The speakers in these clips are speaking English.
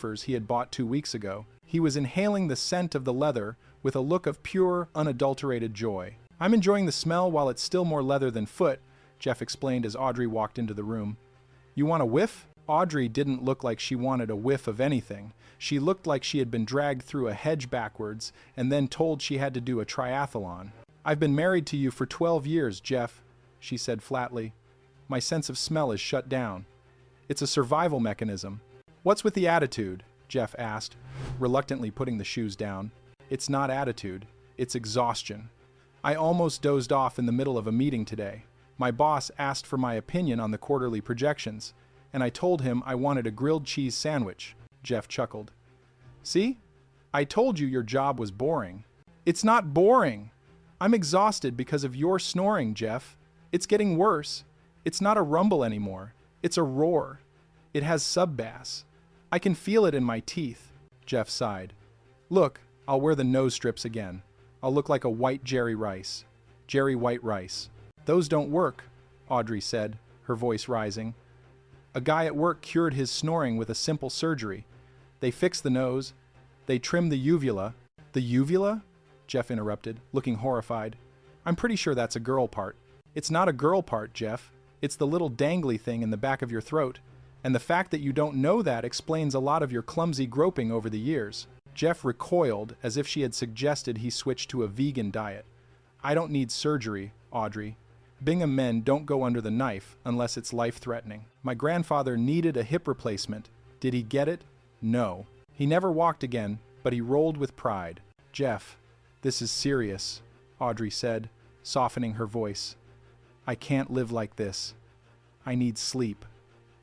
loafers he had bought 2 weeks ago. He was inhaling the scent of the leather with a look of pure, unadulterated joy. "I'm enjoying the smell while it's still more leather than foot," Jeff explained as Audrey walked into the room. "You want a whiff?" Audrey didn't look like she wanted a whiff of anything. She looked like she had been dragged through a hedge backwards and then told she had to do a triathlon. "I've been married to you for 12 years, Jeff," she said flatly. "My sense of smell is shut down. It's a survival mechanism." "What's with the attitude?" Jeff asked, reluctantly putting the shoes down. "It's not attitude, it's exhaustion. I almost dozed off in the middle of a meeting today. My boss asked for my opinion on the quarterly projections, and I told him I wanted a grilled cheese sandwich." Jeff chuckled. "See? I told you your job was boring." "It's not boring. I'm exhausted because of your snoring, Jeff. It's getting worse. It's not a rumble anymore. It's a roar. It has sub-bass. I can feel it in my teeth." Jeff sighed. "Look, I'll wear the nose strips again. I'll look like a white Jerry Rice. Jerry White Rice." "Those don't work," Audrey said, her voice rising. "A guy at work cured his snoring with a simple surgery. They fixed the nose. They trimmed the uvula." "The uvula?" Jeff interrupted, looking horrified. "I'm pretty sure that's a girl part." "It's not a girl part, Jeff. It's the little dangly thing in the back of your throat. And the fact that you don't know that explains a lot of your clumsy groping over the years." Jeff recoiled as if she had suggested he switch to a vegan diet. "I don't need surgery, Audrey. Bingham men don't go under the knife unless it's life-threatening. My grandfather needed a hip replacement. Did he get it? No. He never walked again, but he rolled with pride." "Jeff, this is serious," Audrey said, softening her voice. "I can't live like this. I need sleep.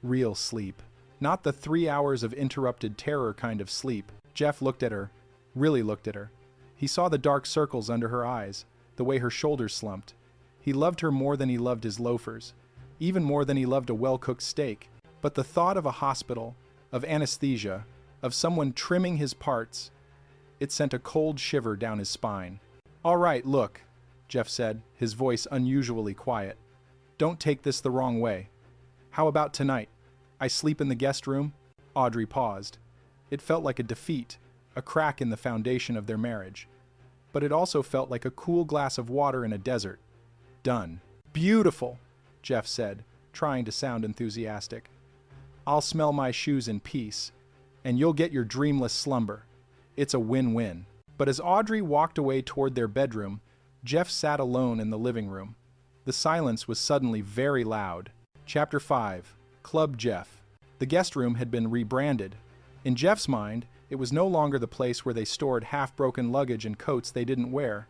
Real sleep. Not the 3 hours of interrupted terror kind of sleep." Jeff looked at her, really looked at her. He saw the dark circles under her eyes, the way her shoulders slumped. He loved her more than he loved his loafers, even more than he loved a well-cooked steak. But the thought of a hospital, of anesthesia, of someone trimming his parts, it sent a cold shiver down his spine. "All right, look," Jeff said, his voice unusually quiet. "Don't take this the wrong way. How about tonight? I sleep in the guest room?" Audrey paused. It felt like a defeat, a crack in the foundation of their marriage. But it also felt like a cool glass of water in a desert. Done. "Beautiful," Jeff said, trying to sound enthusiastic. "I'll smell my shoes in peace, and you'll get your dreamless slumber. It's a win-win." But as Audrey walked away toward their bedroom, Jeff sat alone in the living room. The silence was suddenly very loud. Chapter 5. Club Jeff. The guest room had been rebranded. In Jeff's mind, it was no longer the place where they stored half-broken luggage and coats they didn't wear.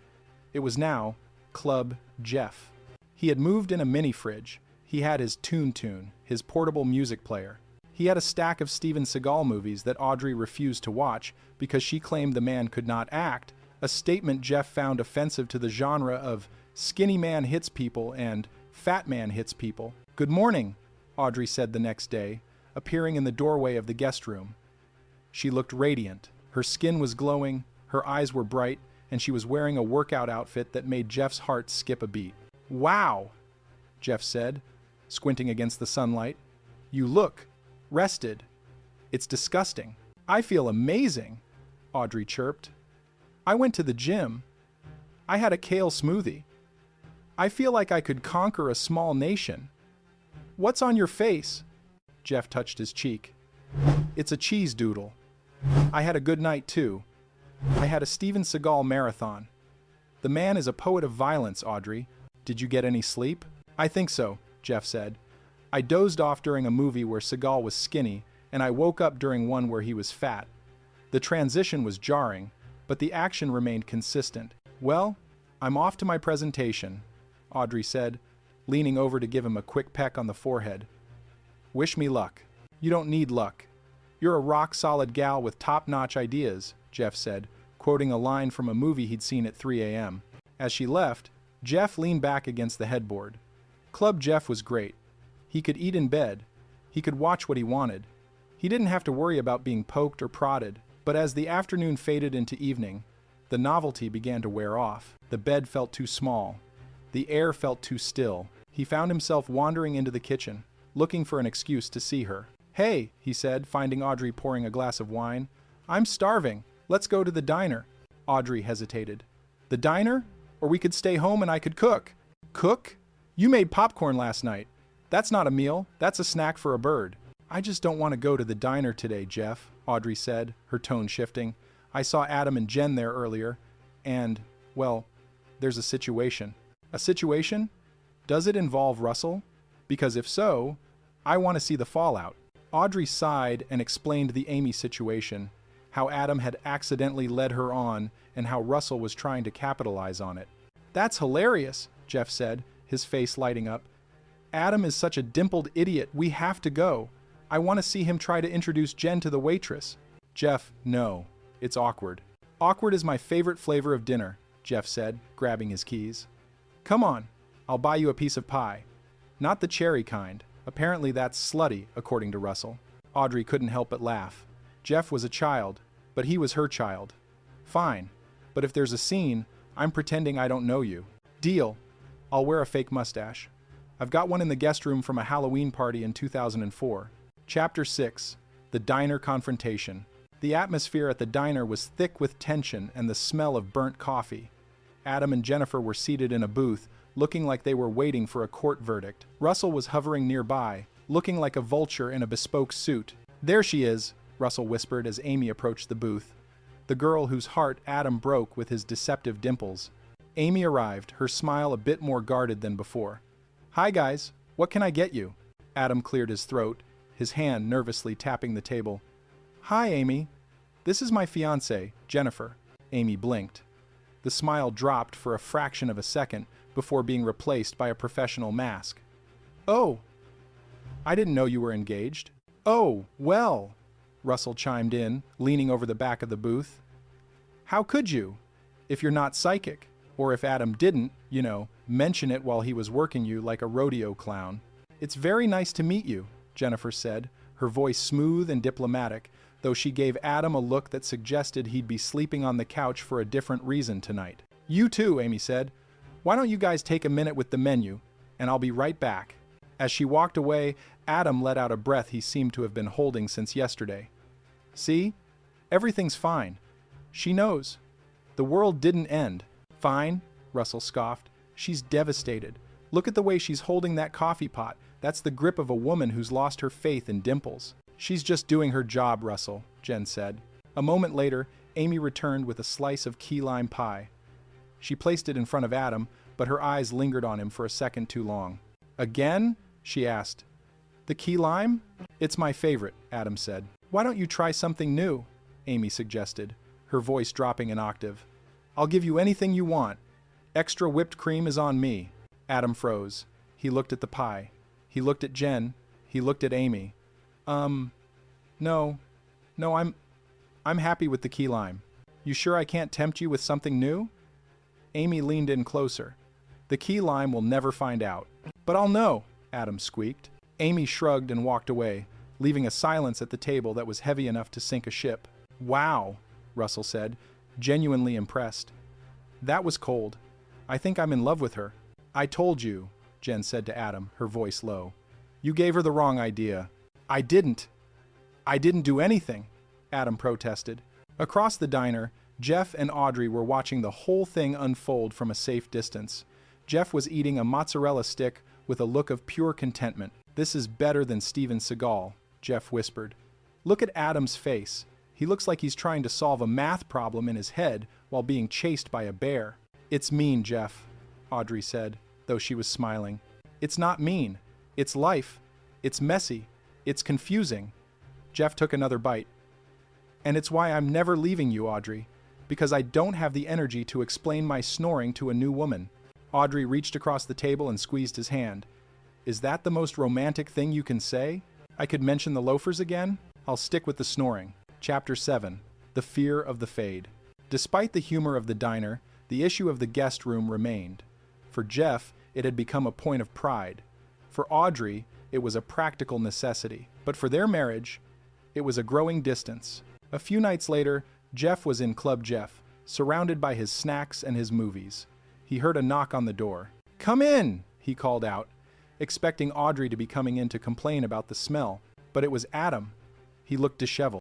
It was now Club Jeff. He had moved in a mini-fridge. He had his Tune, his portable music player. He had a stack of Steven Seagal movies that Audrey refused to watch because she claimed the man could not act, a statement Jeff found offensive to the genre of skinny man hits people and fat man hits people. "Good morning," Audrey said the next day, appearing in the doorway of the guest room. She looked radiant. Her skin was glowing, her eyes were bright, and she was wearing a workout outfit that made Jeff's heart skip a beat. "Wow," Jeff said, squinting against the sunlight. "You look rested. It's disgusting." "I feel amazing," Audrey chirped. "I went to the gym. I had a kale smoothie. I feel like I could conquer a small nation." "What's on your face?" Jeff touched his cheek. "It's a cheese doodle. I had a good night, too. I had a Steven Seagal marathon. The man is a poet of violence, Audrey. Did you get any sleep?" "I think so," Jeff said. "I dozed off during a movie where Seagal was skinny, and I woke up during one where he was fat. The transition was jarring, but the action remained consistent." "Well, I'm off to my presentation," Audrey said, leaning over to give him a quick peck on the forehead. "Wish me luck." "You don't need luck. You're a rock-solid gal with top-notch ideas," Jeff said, quoting a line from a movie he'd seen at 3 a.m. As she left, Jeff leaned back against the headboard. Club Jeff was great. He could eat in bed. He could watch what he wanted. He didn't have to worry about being poked or prodded. But as the afternoon faded into evening, the novelty began to wear off. The bed felt too small. The air felt too still. He found himself wandering into the kitchen, looking for an excuse to see her. "Hey," he said, finding Audrey pouring a glass of wine. "I'm starving. Let's go to the diner." Audrey hesitated. "The diner? Or we could stay home and I could cook." "Cook? You made popcorn last night. That's not a meal, that's a snack for a bird." "I just don't want to go to the diner today, Jeff," Audrey said, her tone shifting. "I saw Adam and Jen there earlier, and, well, there's a situation." "A situation? Does it involve Russell? Because if so, I want to see the fallout." Audrey sighed and explained the Amy situation, how Adam had accidentally led her on and how Russell was trying to capitalize on it. "That's hilarious," Jeff said, his face lighting up. "Adam is such a dimpled idiot, we have to go. I want to see him try to introduce Jen to the waitress." "Jeff, no. It's awkward." "Awkward is my favorite flavor of dinner," Jeff said, grabbing his keys. "Come on, I'll buy you a piece of pie. Not the cherry kind. Apparently that's slutty, according to Russell." Audrey couldn't help but laugh. Jeff was a child, but he was her child. "Fine, but if there's a scene, I'm pretending I don't know you." "Deal. I'll wear a fake mustache. I've got one in the guest room from a Halloween party in 2004. Chapter 6. The Diner Confrontation. The atmosphere at the diner was thick with tension and the smell of burnt coffee. Adam and Jennifer were seated in a booth, looking like they were waiting for a court verdict. Russell was hovering nearby, looking like a vulture in a bespoke suit. "There she is," Russell whispered as Amy approached the booth, the girl whose heart Adam broke with his deceptive dimples. Amy arrived, her smile a bit more guarded than before. "Hi guys, what can I get you?" Adam cleared his throat, his hand nervously tapping the table. "Hi, Amy. This is my fiancée, Jennifer." Amy blinked. The smile dropped for a fraction of a second before being replaced by a professional mask. "Oh, I didn't know you were engaged." "Oh, well," Russell chimed in, leaning over the back of the booth. "How could you, if you're not psychic? Or if Adam didn't, mention it while he was working you like a rodeo clown." "It's very nice to meet you," Jennifer said, her voice smooth and diplomatic, though she gave Adam a look that suggested he'd be sleeping on the couch for a different reason tonight. "You too," Amy said. "Why don't you guys take a minute with the menu, and I'll be right back." As she walked away, Adam let out a breath he seemed to have been holding since yesterday. "See? Everything's fine. She knows. The world didn't end." "Fine," Russell scoffed. "She's devastated. Look at the way she's holding that coffee pot. That's the grip of a woman who's lost her faith in dimples." "She's just doing her job, Russell," Jen said. A moment later, Amy returned with a slice of key lime pie. She placed it in front of Adam, but her eyes lingered on him for a second too long. "Again?" she asked. "The key lime?" "It's my favorite," Adam said. "Why don't you try something new?" Amy suggested, her voice dropping an octave. "I'll give you anything you want. Extra whipped cream is on me." Adam froze. He looked at the pie. He looked at Jen. He looked at Amy. No, I'm happy with the key lime. You sure I can't tempt you with something new?" Amy leaned in closer. "The key lime will never find out." "But I'll know," Adam squeaked. Amy shrugged and walked away, leaving a silence at the table that was heavy enough to sink a ship. "Wow," Russell said, genuinely impressed. "That was cold. I think I'm in love with her." "I told you," Jen said to Adam, her voice low. "You gave her the wrong idea." "I didn't do anything," Adam protested. Across the diner, Jeff and Audrey were watching the whole thing unfold from a safe distance. Jeff was eating a mozzarella stick with a look of pure contentment. "This is better than Steven Seagal," Jeff whispered. "Look at Adam's face. He looks like he's trying to solve a math problem in his head while being chased by a bear." "It's mean, Jeff," Audrey said, though she was smiling. "It's not mean. It's life. It's messy. It's confusing." Jeff took another bite. "And it's why I'm never leaving you, Audrey, because I don't have the energy to explain my snoring to a new woman." Audrey reached across the table and squeezed his hand. "Is that the most romantic thing you can say? I could mention the loafers again? I'll stick with the snoring." Chapter 7. The Fear of the Fade. Despite the humor of the diner, the issue of the guest room remained. For Jeff, it had become a point of pride. For Audrey, it was a practical necessity. But for their marriage, it was a growing distance. A few nights later, Jeff was in Club Jeff, surrounded by his snacks and his movies. He heard a knock on the door. "Come in," he called out, expecting Audrey to be coming in to complain about the smell. But it was Adam. He looked disheveled.